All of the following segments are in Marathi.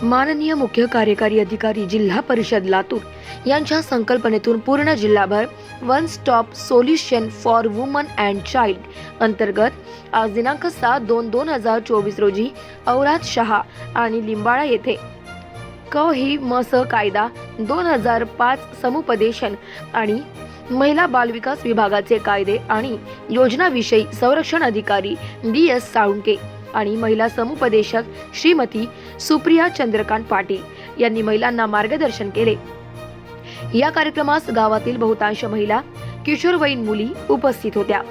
माननीय मुख्य कार्यकारी अधिकारी जिल्हा परिषद लातूर यांच्या संकल्पनेतून पूर्ण जिल्हाभर one stop solution for woman and child अंतर्गत आज दिनांक 7/2/2024 रोजी औराद शहा आणि लिंबाळा येथे क ही मस कायदा 2005 समुपदेशन आणि महिला बालविकास विभागाचे कायदे आणि योजनाविषयी संरक्षण अधिकारी DS साळुंके आणि महिला समुपदेशक श्रीमती सुप्रिया चंद्रकांत पाटील यांनी महिलांना मार्गदर्शन केले। या कार्यक्रमास गावातील बहुतांश महिला किशोरवयीन मुली उपस्थित होत्या।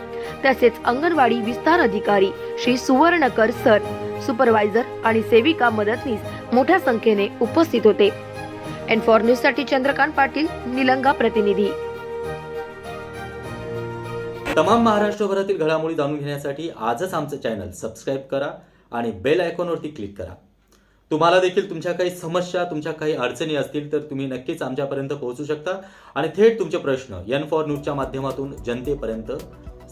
तसेच अंगणवाडी विस्तार अधिकारी श्री सुवर्णकर सर, सुपरवायझर आणि सेविका मदतनीस मोठ्या संख्येने उपस्थित होते। N4 न्यूज साठी चंद्रकांत पाटील, निलंगा प्रतिनिधी। तमाम महाराष्ट्रभरातील घडामोडी जाणून घेण्यासाठी आजच आमचं चॅनल सबस्क्राइब करा आणि बेल आयकॉनवरती क्लिक करा। तुम्हाला देखील तुमच्या काही समस्या, तुमच्या काही अडचणी असतील तर तुम्ही नक्कीच आमच्यापर्यंत पोहोचू शकता आणि थेट तुमचे प्रश्न N4 न्यूजच्या माध्यमातून जनतेपर्यंत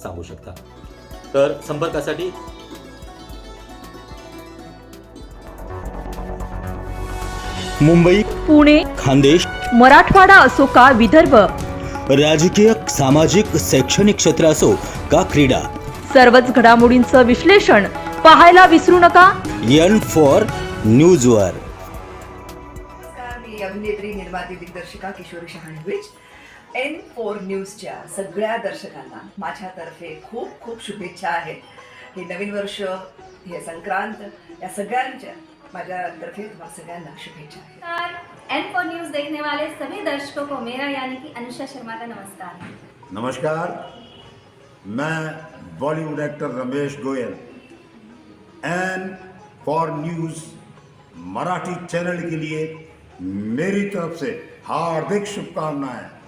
सांगू शकता। तर संपर्कासाठी मुंबई, पुणे, खानदेश, मराठवाडा असो का विदर्भ, राजकीय, सामाजिक, शैक्षणिक क्षेत्र असो का क्रीडा, सर्वच घडामोडींचं विश्लेषण पाहायला विसरू नका N4 न्यूजवर। नमस्कार, मी अभिनेत्री, निर्माती, दिग्दर्शिका किशोरी शहाणविच। N4 न्यूजच्या सगळ्या दर्शकांना माझ्यातर्फे खूप खूप शुभेच्छा आहेत। हे नवीन वर्ष, हे संक्रांत, या सगळ्यांच्या माझ्यातर्फे तुम्हाला सगळ्यांना शुभेच्छा आहेत। N4 न्यूज देखने वाले सभी दर्शकों को मेरा यानी कि अनुषा शर्मा का नमस्कार। नमस्कार, मैं Bollywood actor Ramesh Goyal N4 news Marathi channel के लिए मेरी तरफ से हार्दिक शुभकामनाएं।